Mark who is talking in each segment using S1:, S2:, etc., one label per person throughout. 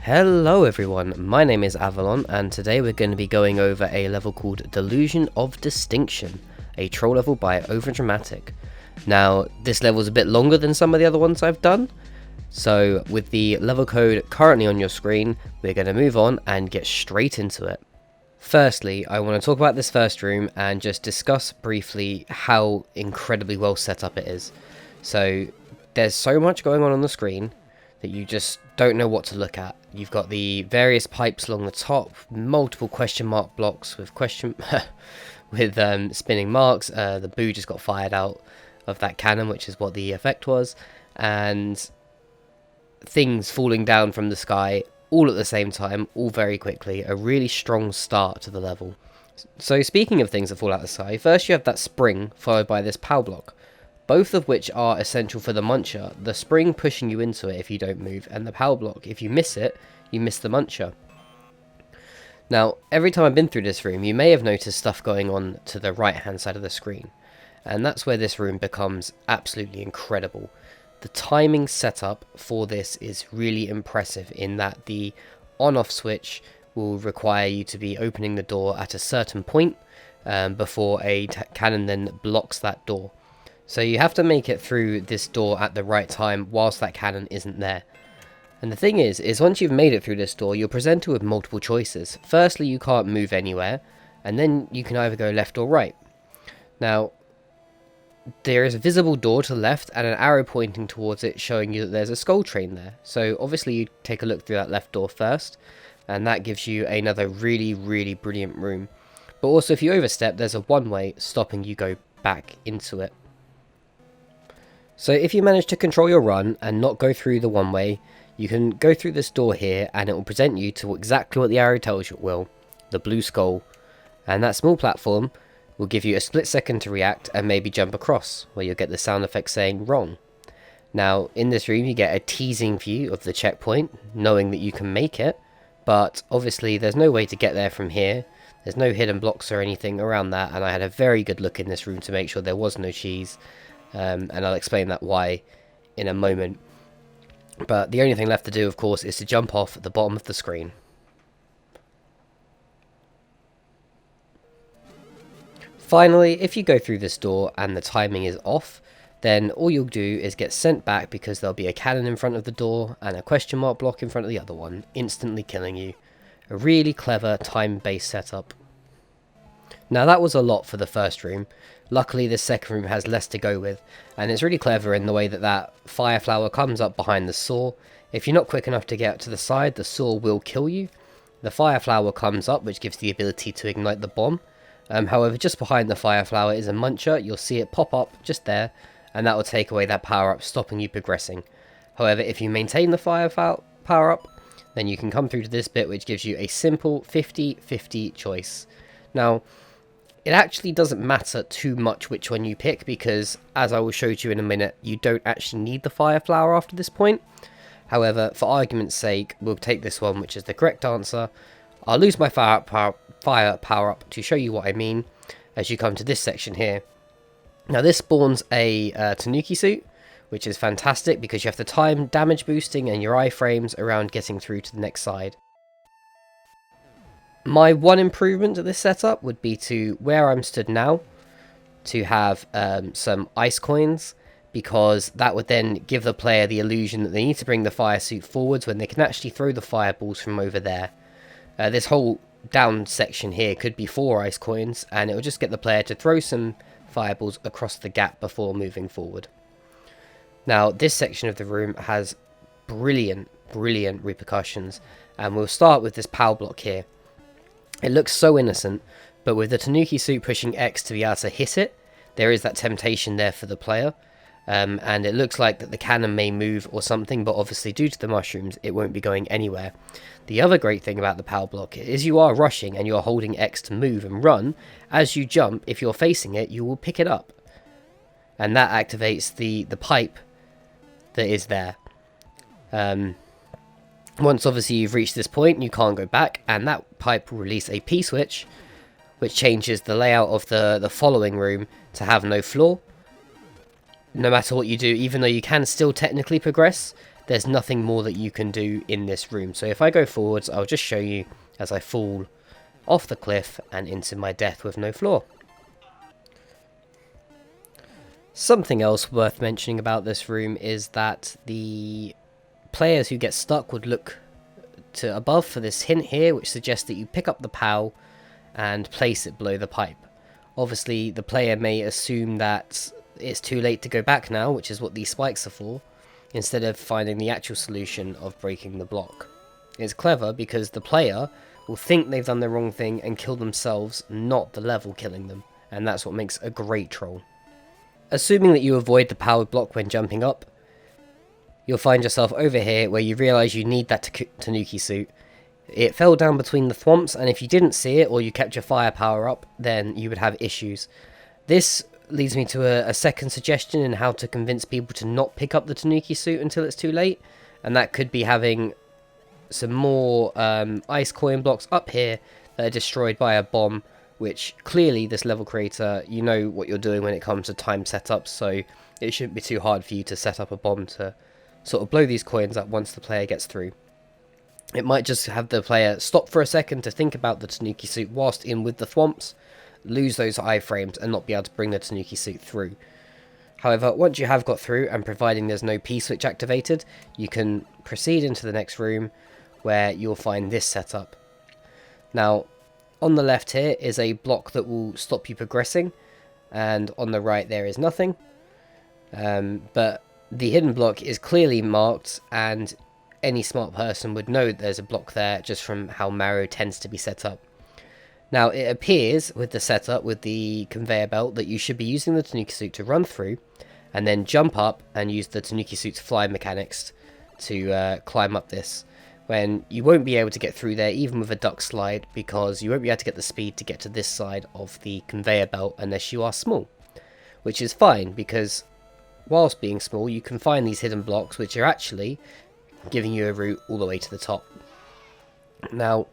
S1: Hello everyone, my name is Avalon and today we're going to be going over a level called Delusion of Distinction, a troll level by OvrDramatc. Now this level is a bit longer than some of the other ones I've done, so with the level code currently on your screen, we're going to move on and get straight into it. Firstly, I want to talk about this first room and just discuss briefly how incredibly well set up it is. So there's so much going on the screen that you just don't know what to look at. You've got the various pipes along the top, multiple question mark blocks with spinning marks. The boo just got fired out of that cannon, which is what the effect was, and things falling down from the sky all at the same time, all very quickly. A really strong start to the level. So speaking of things that fall out of the sky, first you have that spring followed by this POW block, both of which are essential for the muncher. The spring pushing you into it if you don't move, and the POW block, if you miss it, you miss the muncher. Now, every time I've been through this room, you may have noticed stuff going on to the right hand side of the screen, and that's where this room becomes absolutely incredible. The timing setup for this is really impressive in that the on-off switch will require you to be opening the door at a certain point before a cannon then blocks that door. So you have to make it through this door at the right time whilst that cannon isn't there. And the thing is once you've made it through this door, you're presented with multiple choices. Firstly, you can't move anywhere, and then you can either go left or right. Now, there is a visible door to the left and an arrow pointing towards it showing you that there's a skull train there. So obviously you take a look through that left door first, and that gives you another really brilliant room. But also if you overstep, there's a one-way stopping you go back into it. So if you manage to control your run and not go through the one-way, you can go through this door here and it will present you to exactly what the arrow tells you it will, the blue skull. And that small platform will give you a split second to react and maybe jump across, where you'll get the sound effect saying wrong. Now in this room you get a teasing view of the checkpoint, knowing that you can make it, but obviously there's no way to get there from here. There's no hidden blocks or anything around that, and I had a very good look in this room to make sure there was no cheese. And I'll explain that why in a moment. But the only thing left to do, of course, is to jump off at the bottom of the screen. Finally, if you go through this door and the timing is off, then all you'll do is get sent back because there'll be a cannon in front of the door and a question mark block in front of the other one, instantly killing you. A really clever time-based setup. Now that was a lot for the first room. Luckily this second room has less to go with, and it's really clever in the way that that fire flower comes up behind the saw. If you're not quick enough to get to the side, the saw will kill you. The fire flower comes up, which gives the ability to ignite the bomb. However, just behind the fire flower is a muncher. You'll see it pop up just there, and that will take away that power up, stopping you progressing. However, if you maintain the fire power up, then you can come through to this bit, which gives you a simple 50-50 choice. Now, it actually doesn't matter too much which one you pick, because as I will show you in a minute, you don't actually need the fire flower after this point. However, for argument's sake, we'll take this one, which is the correct answer. I'll lose my fire power up to show you what I mean as you come to this section here. Now this spawns a Tanuki suit, which is fantastic because you have the time damage boosting and your iframes around getting through to the next side. My one improvement to this setup would be to where I'm stood now to have some ice coins, because that would then give the player the illusion that they need to bring the fire suit forwards when they can actually throw the fireballs from over there. This whole down section here could be 4 ice coins, and it will just get the player to throw some fireballs across the gap before moving forward. Now this section of the room has brilliant repercussions, and we'll start with this POW block here. It looks so innocent, but with the Tanuki suit pushing X to be able to hit it, there is that temptation there for the player. And it looks like that the cannon may move or something, but obviously due to the mushrooms, it won't be going anywhere. The other great thing about the POW block is you are rushing and you're holding X to move and run. As you jump, if you're facing it, you will pick it up. And that activates the pipe that is there. Once obviously you've reached this point, you can't go back, and that pipe will release a P switch, which changes the layout of the following room to have no floor. No matter what you do, even though you can still technically progress, there's nothing more that you can do in this room. So if I go forwards, I'll just show you as I fall off the cliff and into my death with no floor. Something else worth mentioning about this room is that the players who get stuck would look to above for this hint here, which suggests that you pick up the POW and place it below the pipe. Obviously, the player may assume that it's too late to go back now, which is what these spikes are for, instead of finding the actual solution of breaking the block. It's clever because the player will think they've done the wrong thing and kill themselves, not the level killing them, and that's what makes a great troll. Assuming that you avoid the powered block when jumping up, you'll find yourself over here where you realise you need that Tanuki suit. It fell down between the thwomps, and if you didn't see it or you kept your firepower up, then you would have issues. This leads me to a second suggestion in how to convince people to not pick up the Tanuki suit until it's too late, and that could be having some more ice coin blocks up here that are destroyed by a bomb, which clearly this level creator, you know what you're doing when it comes to time setups, so it shouldn't be too hard for you to set up a bomb to sort of blow these coins up once the player gets through. It might just have the player stop for a second to think about the Tanuki suit whilst in with the thwomps, lose those iframes and not be able to bring the Tanuki suit through. However, once you have got through, and providing there's no P switch activated, you can proceed into the next room where you'll find this setup. Now, on the left here is a block that will stop you progressing, and on the right there is nothing. But the hidden block is clearly marked, and any smart person would know there's a block there just from how Mario tends to be set up. Now, it appears with the setup with the conveyor belt that you should be using the Tanuki suit to run through, and then jump up and use the Tanuki suit's fly mechanics to climb up this, when you won't be able to get through there even with a duck slide, because you won't be able to get the speed to get to this side of the conveyor belt unless you are small. Which is fine, because whilst being small you can find these hidden blocks which are actually giving you a route all the way to the top. Now,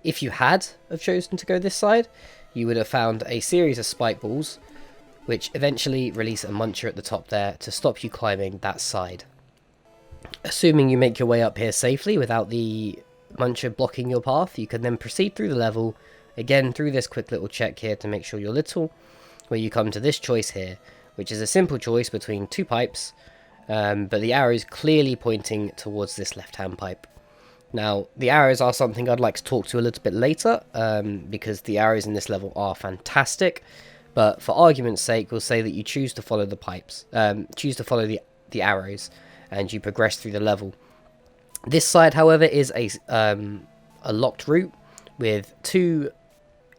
S1: if you had have chosen to go this side, you would have found a series of spike balls which eventually release a muncher at the top there to stop you climbing that side. Assuming you make your way up here safely without the muncher blocking your path, you can then proceed through the level, again through this quick little check here to make sure you're little, where you come to this choice here, which is a simple choice between two pipes, but the arrow is clearly pointing towards this left-hand pipe. Now, the arrows are something I'd like to talk to a little bit later, because the arrows in this level are fantastic, but for argument's sake, we'll say that you choose to follow the pipes, choose to follow the arrows, and you progress through the level. This side, however, is a locked route with two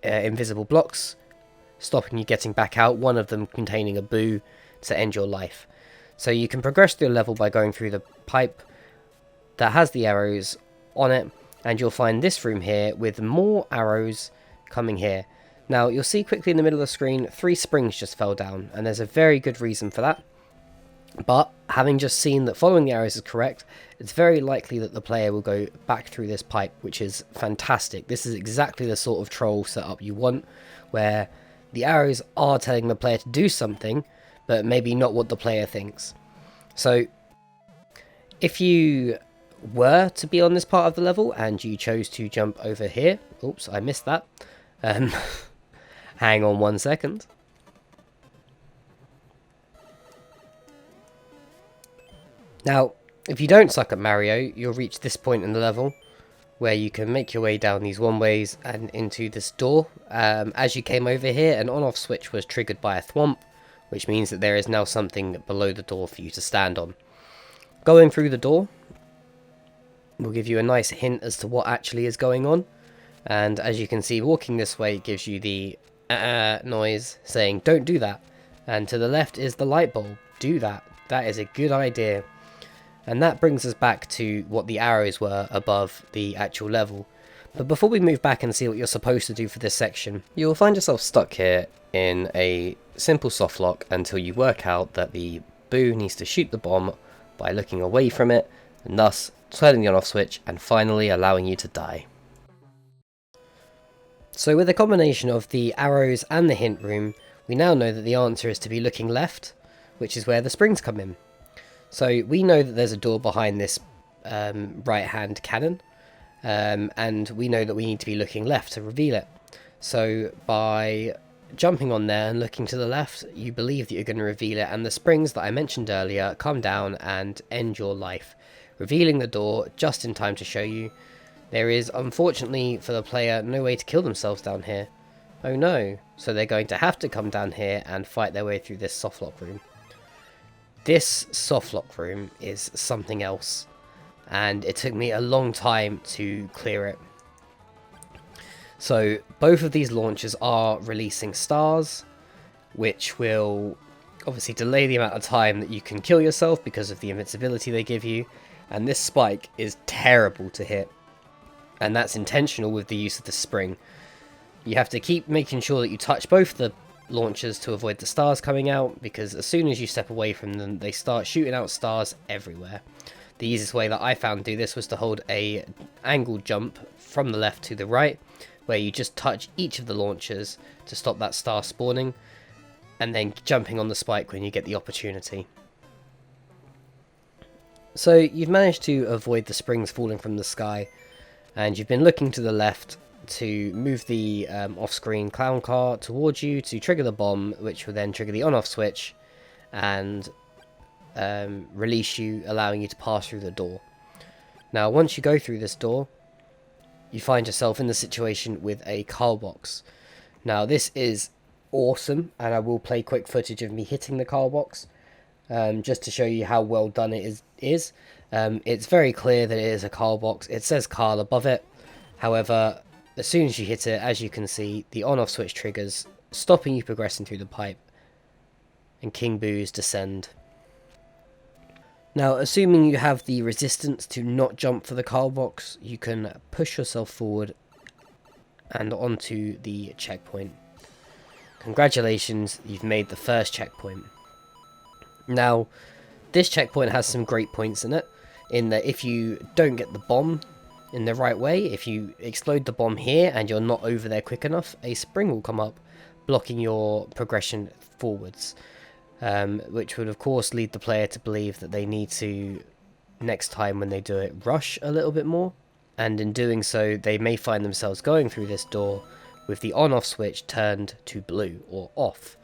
S1: invisible blocks stopping you getting back out, one of them containing a boo to end your life. So you can progress through the level by going through the pipe that has the arrows on it, and you'll find this room here with more arrows coming here. Now, you'll see quickly in the middle of the screen, 3 springs just fell down, and there's a very good reason for that. But having just seen that following the arrows is correct, it's very likely that the player will go back through this pipe, which is fantastic. This is exactly the sort of troll setup you want, where the arrows are telling the player to do something, but maybe not what the player thinks. So, if you were to be on this part of the level and you chose to jump over here, oops, I missed that. Hang on 1 second. Now, if you don't suck at Mario, you'll reach this point in the level where you can make your way down these one-ways and into this door. As you came over here, an on-off switch was triggered by a thwomp, which means that there is now something below the door for you to stand on. Going through the door will give you a nice hint as to what actually is going on, and as you can see, walking this way gives you the noise saying don't do that, and to the left is the light bulb. Do that. That is a good idea. And that brings us back to what the arrows were above the actual level. But before we move back and see what you're supposed to do for this section, you'll find yourself stuck here in a simple soft lock until you work out that the boo needs to shoot the bomb by looking away from it, and thus turning the on-off switch and finally allowing you to die. So with a combination of the arrows and the hint room, we now know that the answer is to be looking left, which is where the springs come in. So we know that there's a door behind this right hand cannon, and we know that we need to be looking left to reveal it. So by jumping on there and looking to the left, you believe that you're going to reveal it, and the springs that I mentioned earlier come down and end your life, revealing the door just in time to show you. There is, unfortunately for the player, no way to kill themselves down here. Oh no, so they're going to have to come down here and fight their way through this softlock room. This softlock room is something else, and it took me a long time to clear it. So both of these launchers are releasing stars, which will obviously delay the amount of time that you can kill yourself because of the invincibility they give you, and this spike is terrible to hit, and that's intentional with the use of the spring. You have to keep making sure that you touch both the launchers to avoid the stars coming out, because as soon as you step away from them, they start shooting out stars everywhere. The easiest way that I found to do this was to hold a angled jump from the left to the right, where you just touch each of the launchers to stop that star spawning, and then jumping on the spike when you get the opportunity. So you've managed to avoid the springs falling from the sky, and you've been looking to the left to move the off-screen clown car towards you to trigger the bomb, which will then trigger the on-off switch and release you, allowing you to pass through the door. Now once you go through this door, you find yourself in the situation with a car box. Now this is awesome, and I will play quick footage of me hitting the car box just to show you how well done it is. It's very clear that it is a car box. It says Carl above it. However, as soon as you hit it, as you can see, the on-off switch triggers, stopping you progressing through the pipe, and King Boos descend. Now, assuming you have the resistance to not jump for the car box, you can push yourself forward and onto the checkpoint. Congratulations, you've made the first checkpoint. Now, this checkpoint has some great points in it, in that if you don't get the bomb in the right way, if you explode the bomb here and you're not over there quick enough, a spring will come up, blocking your progression forwards, which would of course lead the player to believe that they need to, next time when they do it, rush a little bit more, and in doing so they may find themselves going through this door with the on-off switch turned to blue, or off.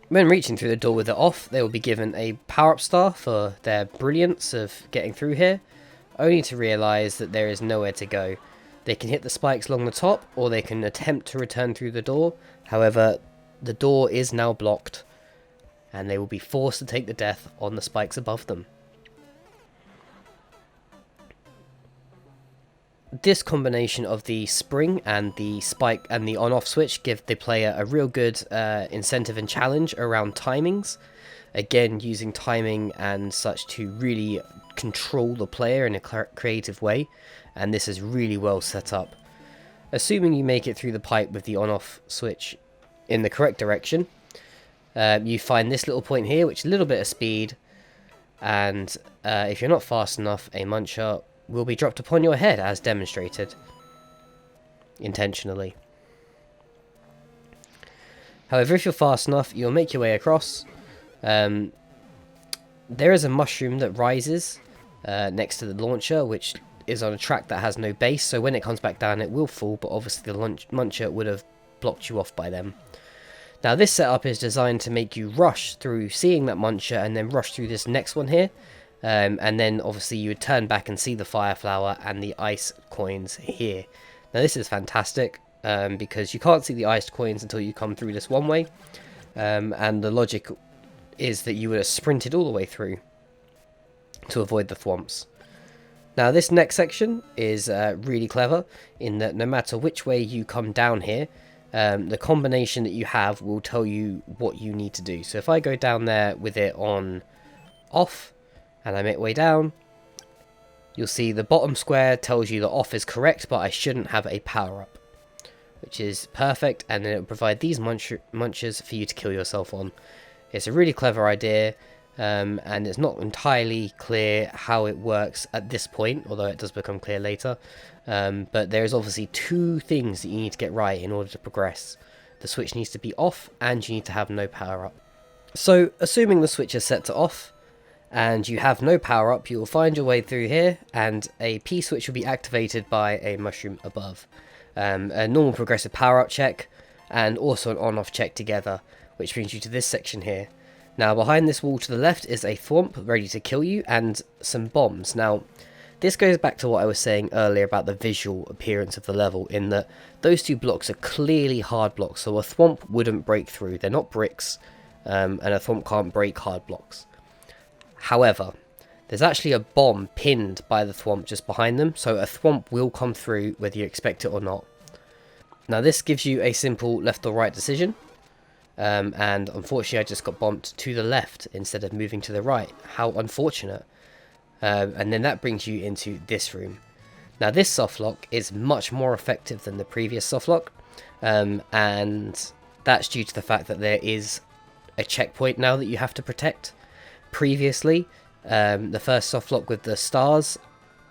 S1: When reaching through the door with it off, they will be given a power-up star for their brilliance of getting through here, only to realise that there is nowhere to go. They can hit the spikes along the top, or they can attempt to return through the door. However, the door is now blocked, and they will be forced to take the death on the spikes above them. This combination of the spring and the spike and the on-off switch give the player a real good incentive and challenge around timings. Again, using timing and such to really control the player in a creative way, and this is really well set up. Assuming you make it through the pipe with the on-off switch in the correct direction, you find this little point here, which is a little bit of speed, and if you're not fast enough, a muncher will be dropped upon your head as demonstrated intentionally. However, if you're fast enough, you'll make your way across. There is a mushroom that rises next to the launcher, which is on a track that has no base, so when it comes back down it will fall, but obviously the muncher would have blocked you off by them. Now this setup is designed to make you rush through seeing that muncher and then rush through this next one here, and then obviously you would turn back and see the fire flower and the ice coins here. Now this is fantastic because you can't see the iced coins until you come through this one way, and the logic is that you would have sprinted all the way through to avoid the thwomps. Now this next section is really clever in that no matter which way you come down here, the combination that you have will tell you what you need to do. So if I go down there with it on off and I make way down, you'll see the bottom square tells you that off is correct, but I shouldn't have a power up, which is perfect, and then it will provide these munchers for you to kill yourself on. It's a really clever idea, and it's not entirely clear how it works at this point, although it does become clear later. But there's obviously two things that you need to get right in order to progress. The switch needs to be off, and you need to have no power up. So, assuming the switch is set to off, and you have no power up, you will find your way through here, and a P-switch will be activated by a mushroom above. A normal progressive power up check, and also an on-off check together, which brings you to this section here. Now behind this wall to the left is a thwomp ready to kill you, and some bombs. Now this goes back to what I was saying earlier about the visual appearance of the level, in that those two blocks are clearly hard blocks, so a thwomp wouldn't break through. They're not bricks, and a thwomp can't break hard blocks. However, there's actually a bomb pinned by the thwomp just behind them, so a thwomp will come through whether you expect it or not. Now this gives you a simple left or right decision, and unfortunately I just got bumped to the left instead of moving to the right. How unfortunate. And then that brings you into this room. Now this softlock is much more effective than the previous softlock, and that's due to the fact that there is a checkpoint now that you have to protect. Previously, the first softlock with the stars,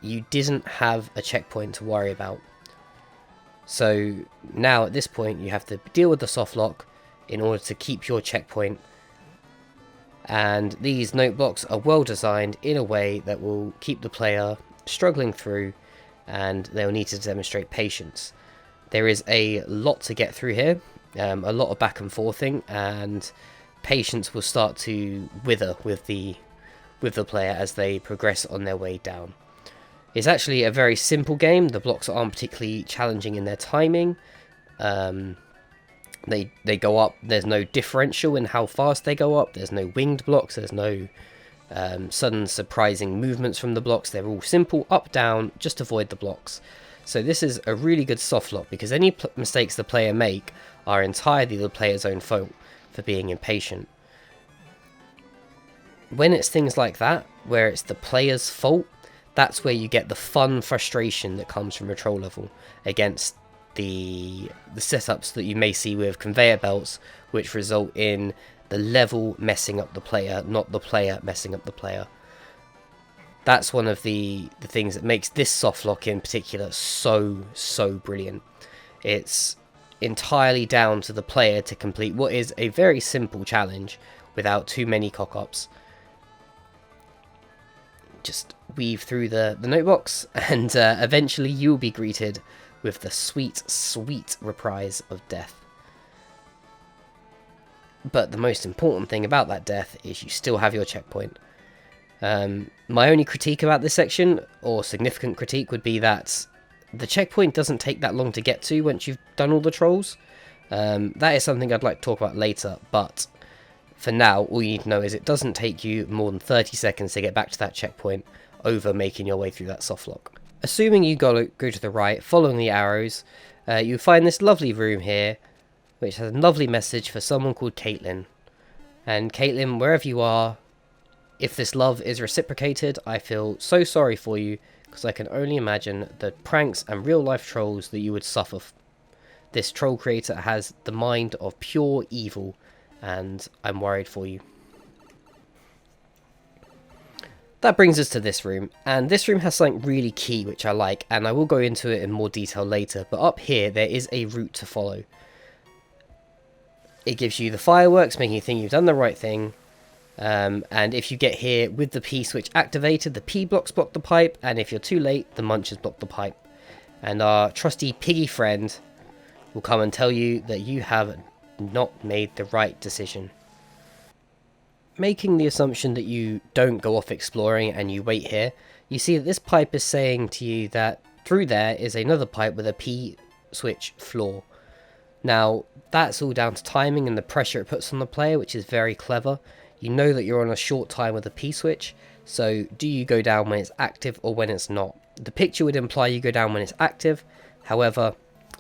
S1: you didn't have a checkpoint to worry about. So now at this point you have to deal with the softlock in order to keep your checkpoint. And these note blocks are well designed in a way that will keep the player struggling through, and they'll need to demonstrate patience. There is a lot to get through here, a lot of back and forthing, and patience will start to wither with the player as they progress on their way down. It's actually a very simple game. The blocks aren't particularly challenging in their timing. They go up. There's no differential in how fast they go up. There's no winged blocks. There's no sudden surprising movements from the blocks. They're all simple up, down, just avoid the blocks. So this is a really good softlock, because any mistakes the player make are entirely the player's own fault for being impatient. When it's things like that, where it's the player's fault, that's where you get the fun frustration that comes from a troll level against the setups that you may see with conveyor belts, which result in the level messing up the player, not the player messing up the player. That's one of the things that makes this softlock in particular so brilliant. It's entirely down to the player to complete what is a very simple challenge without too many cock-ups. Just weave through the notebox, and eventually you'll be greeted with the sweet reprise of death. But the most important thing about that death is you still have your checkpoint. My only critique about this section, or significant critique, would be that the checkpoint doesn't take that long to get to once you've done all the trolls. That is something I'd like to talk about later, but for now, all you need to know is it doesn't take you more than 30 seconds to get back to that checkpoint over making your way through that softlock. Assuming you go to the right, following the arrows, you find this lovely room here, which has a lovely message for someone called Caitlin. And Caitlin, wherever you are, if this love is reciprocated, I feel so sorry for you, because I can only imagine the pranks and real-life trolls that you would suffer. This troll creator has the mind of pure evil, and I'm worried for you. That brings us to this room, and this room has something really key which I like, and I will go into it in more detail later, but up here there is a route to follow. It gives you the fireworks, making you think you've done the right thing, and if you get here with the P switch activated, the P blocks block the pipe, and if you're too late, the munchers block the pipe. And our trusty piggy friend will come and tell you that you have not made the right decision. Making the assumption that you don't go off exploring and you wait here, you see that this pipe is saying to you that through there is another pipe with a P switch floor. Now, that's all down to timing and the pressure it puts on the player, which is very clever. You know that you're on a short time with a P switch, so do you go down when it's active or when it's not? The picture would imply you go down when it's active, however,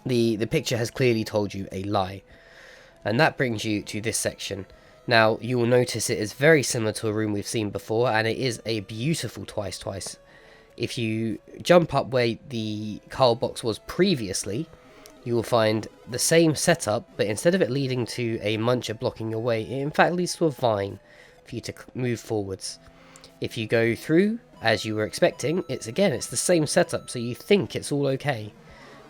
S1: the picture has clearly told you a lie. And that brings you to this section. Now, you will notice it is very similar to a room we've seen before, and it is a beautiful twice. If you jump up where the coal box was previously, you will find the same setup, but instead of it leading to a muncher blocking your way, it in fact leads to a vine for you to move forwards. If you go through as you were expecting, it's the same setup, so you think it's all okay.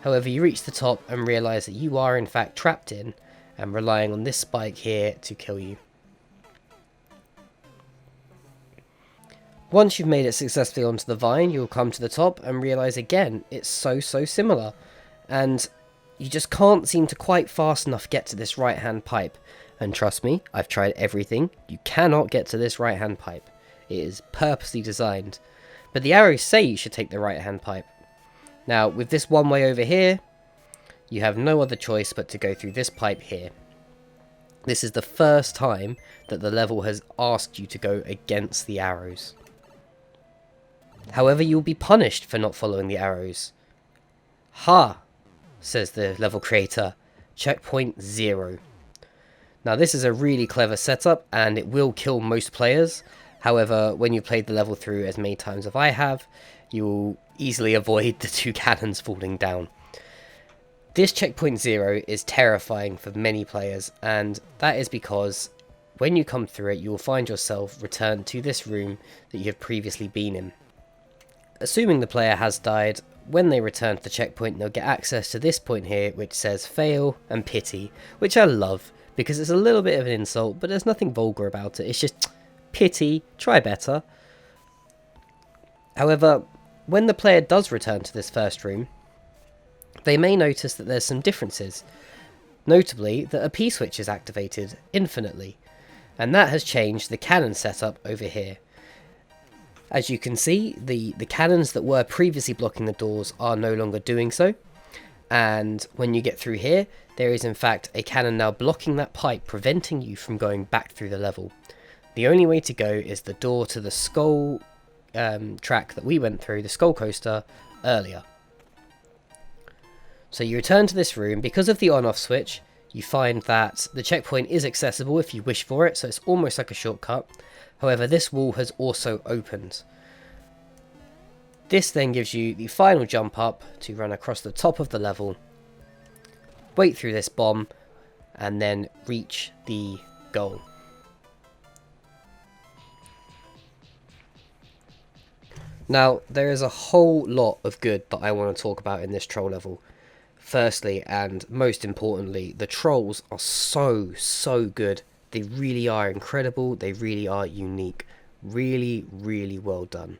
S1: However, you reach the top and realise that you are in fact trapped in and relying on this spike here to kill you. Once you've made it successfully onto the vine, you'll come to the top and realise again it's so similar, and you just can't seem to quite fast enough get to this right hand pipe. And trust me, I've tried everything, you cannot get to this right hand pipe. It is purposely designed, but the arrows say you should take the right hand pipe. Now with this one way over here, you have no other choice but to go through this pipe here. This is the first time that the level has asked you to go against the arrows. However, you'll be punished for not following the arrows. Ha, says the level creator, checkpoint 0. Now this is a really clever setup and it will kill most players. However, when you played the level through as many times as I have, you will easily avoid the 2 cannons falling down. This checkpoint 0 is terrifying for many players, and that is because when you come through it, you will find yourself returned to this room that you have previously been in. Assuming the player has died, when they return to the checkpoint, they'll get access to this point here, which says fail and pity, which I love, because it's a little bit of an insult, but there's nothing vulgar about it. It's just pity, try better. However, when the player does return to this first room, they may notice that there's some differences. Notably, that a P-switch is activated infinitely, and that has changed the cannon setup over here. As you can see, the cannons that were previously blocking the doors are no longer doing so, and when you get through here, there is in fact a cannon now blocking that pipe, preventing you from going back through the level. The only way to go is the door to the skull track that we went through, the skull coaster, earlier. So you return to this room. Because of the on-off switch, you find that the checkpoint is accessible if you wish for it, so it's almost like a shortcut. However, this wall has also opened. This then gives you the final jump up to run across the top of the level, wait through this bomb, and then reach the goal. Now, there is a whole lot of good that I want to talk about in this troll level. Firstly, and most importantly, the trolls are so good. They really are incredible. They really are unique. Really well done.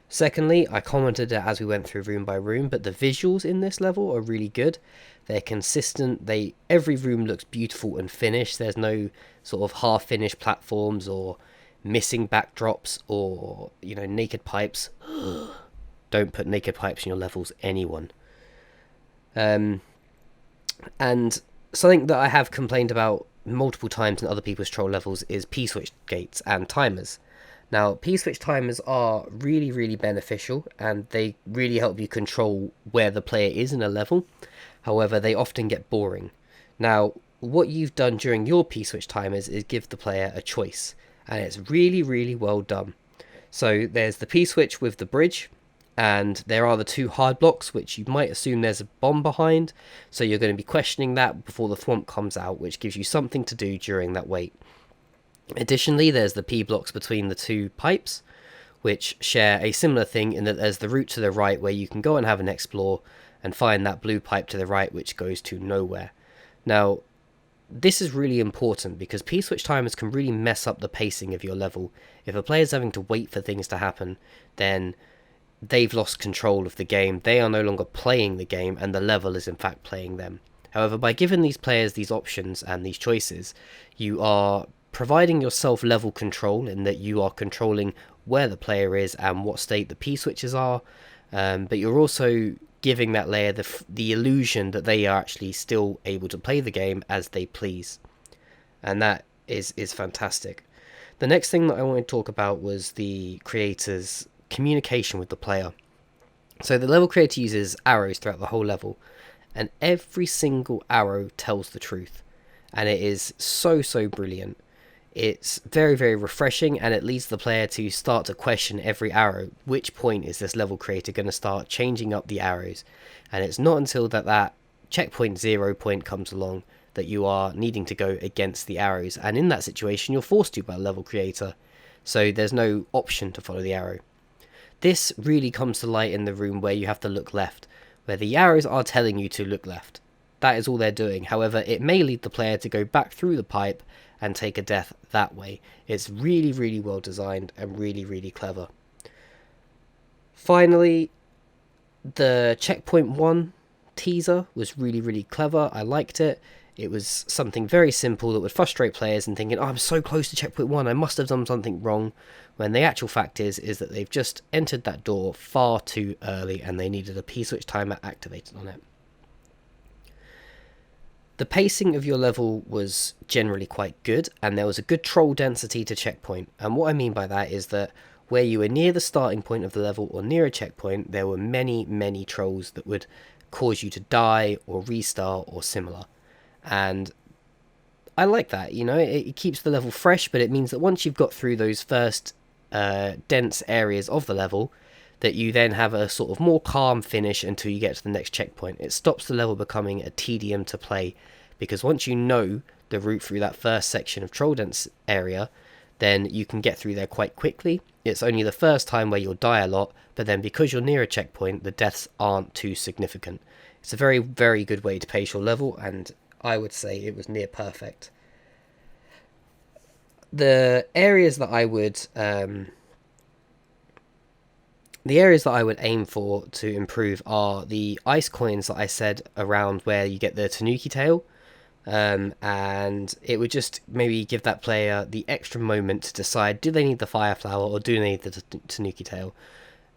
S1: Secondly, I commented it as we went through room by room, but the visuals in this level are really good. They're consistent. Every room looks beautiful and finished. There's no sort of half-finished platforms or missing backdrops or, naked pipes. Don't put naked pipes in your levels, anyone. And something that I have complained about multiple times in other people's troll levels is P-switch gates and timers. Now, P-switch timers are really beneficial, and they really help you control where the player is in a level. However, they often get boring. Now, what you've done during your P-switch timers is give the player a choice, and it's really well done. So there's the P-switch with the bridge, and there are the 2 hard blocks, which you might assume there's a bomb behind, so you're going to be questioning that before the thwomp comes out, which gives you something to do during that wait. Additionally, there's the P blocks between the 2 pipes, which share a similar thing in that there's the route to the right where you can go and have an explore and find that blue pipe to the right, which goes to nowhere. Now, this is really important because P-switch timers can really mess up the pacing of your level. If a player's having to wait for things to happen, then they've lost control of the game. They are no longer playing the game, and the level is in fact playing them. However, by giving these players these options and these choices, you are providing yourself level control in that you are controlling where the player is and what state the P-switches are, but you're also giving that layer the illusion that they are actually still able to play the game as they please. And that is fantastic. The next thing that I wanted to talk about was the creator's communication with the player. So the level creator uses arrows throughout the whole level, and every single arrow tells the truth, and it is so brilliant. It's very refreshing, and it leads the player to start to question every arrow. Which point is this level creator going to start changing up the arrows? And it's not until that checkpoint 0 point comes along that you are needing to go against the arrows, and in that situation you're forced to by the level creator, so there's no option to follow the arrow. This really comes to light in the room where you have to look left, where the arrows are telling you to look left. That is all they're doing. However, it may lead the player to go back through the pipe and take a death that way. It's really, really well designed and really, really clever. Finally, the Checkpoint 1 teaser was really, really clever. I liked it. It was something very simple that would frustrate players and thinking, oh, I'm so close to Checkpoint 1, I must have done something wrong. When the actual fact is that they've just entered that door far too early and they needed a P-switch timer activated on it. The pacing of your level was generally quite good, and there was a good troll density to checkpoint. And what I mean by that is that where you were near the starting point of the level or near a checkpoint, there were many, many trolls that would cause you to die or restart or similar. And I like that, you know, it keeps the level fresh, but it means that once you've got through those first dense areas of the level, that you then have a sort of more calm finish until you get to the next checkpoint. It stops the level becoming a tedium to play, because once you know the route through that first section of troll dense area, then you can get through there quite quickly. It's only the first time where you'll die a lot, but then because you're near a checkpoint, the deaths aren't too significant. It's a very, very good way to pace your level, and I would say it was near perfect. The areas that I would aim for to improve are the ice coins that I said around where you get the Tanuki tail, and it would just maybe give that player the extra moment to decide, do they need the fire flower or do they need the Tanuki tail.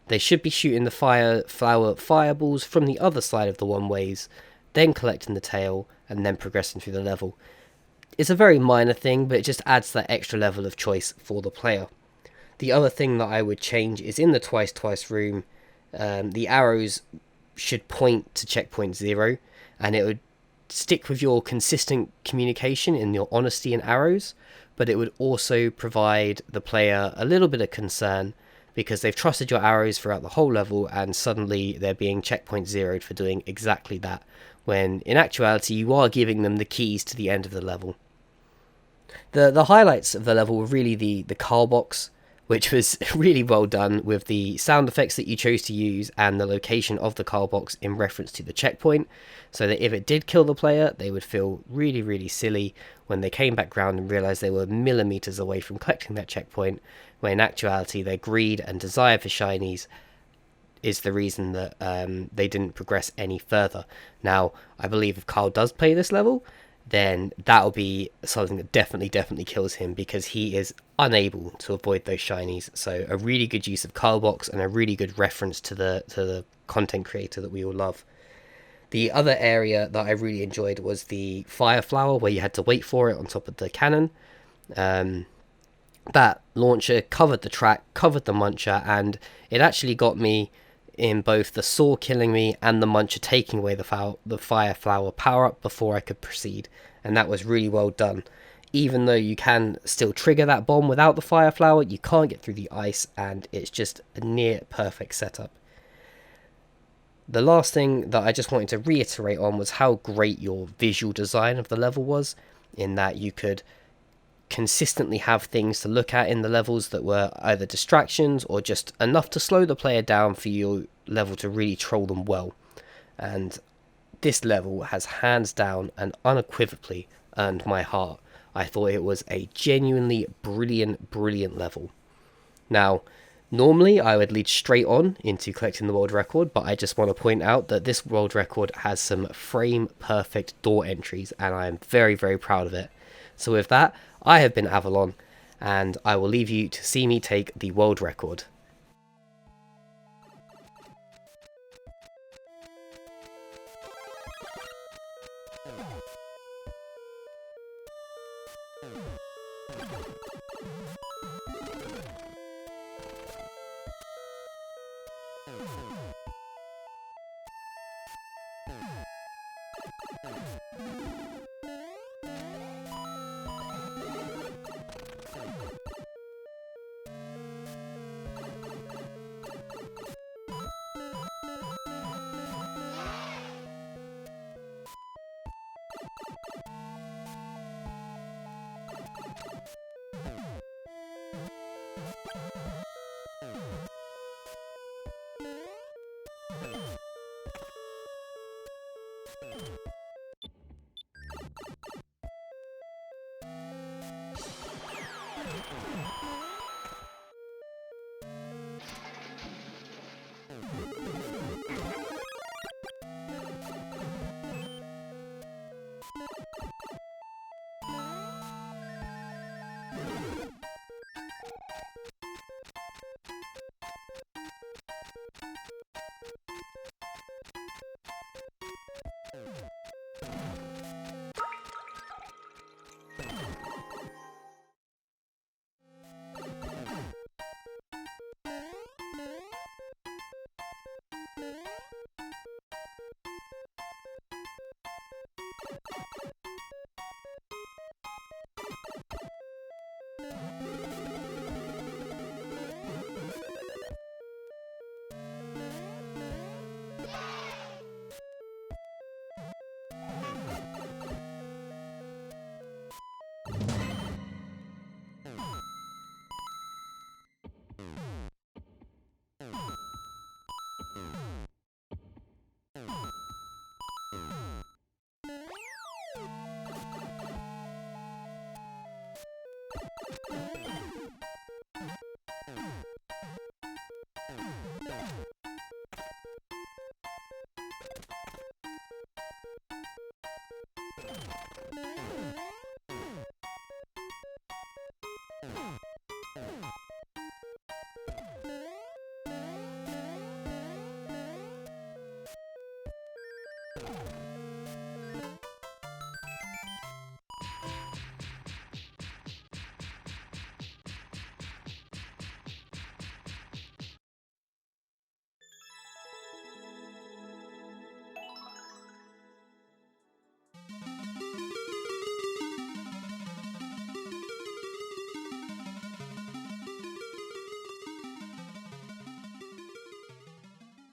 S1: They should be shooting the fire flower fireballs from the other side of the one ways, then collecting the tail and then progressing through the level. It's a very minor thing, but it just adds that extra level of choice for the player. The other thing that I would change is in the twice room, the arrows should point to checkpoint 0, and it would stick with your consistent communication in your honesty and arrows, but it would also provide the player a little bit of concern because they've trusted your arrows throughout the whole level and suddenly they're being checkpoint 0'd for doing exactly that, when in actuality you are giving them the keys to the end of the level. The highlights of the level were really the Carl box, which was really well done with the sound effects that you chose to use and the location of the Carl box in reference to the checkpoint, so that if it did kill the player, they would feel really, really silly when they came back round and realised they were millimetres away from collecting that checkpoint, when in actuality their greed and desire for shinies is the reason that they didn't progress any further. Now, I believe if Carl does play this level, then that'll be something that definitely kills him, because he is unable to avoid those shinies. So a really good use of Carl box and a really good reference to the content creator that we all love. The other area that I really enjoyed was the fire flower, where you had to wait for it on top of the cannon. That launcher covered the track, covered the muncher, and it actually got me in both the saw killing me and the muncher taking away the fire flower power up before I could proceed, and that was really well done. Even though you can still trigger that bomb without the fire flower, you can't get through the ice, and it's just a near perfect setup. The last thing that I just wanted to reiterate on was how great your visual design of the level was, in that you could consistently have things to look at in the levels that were either distractions or just enough to slow the player down for your level to really troll them well. And this level has hands down and unequivocally earned my heart. I thought it was a genuinely brilliant level. Now, normally I would lead straight on into collecting the world record, but I just want to point out that this world record has some frame perfect door entries, and I am very proud of it. So with that, I have been Avalon, and I will leave you to see me take the world record.
S2: You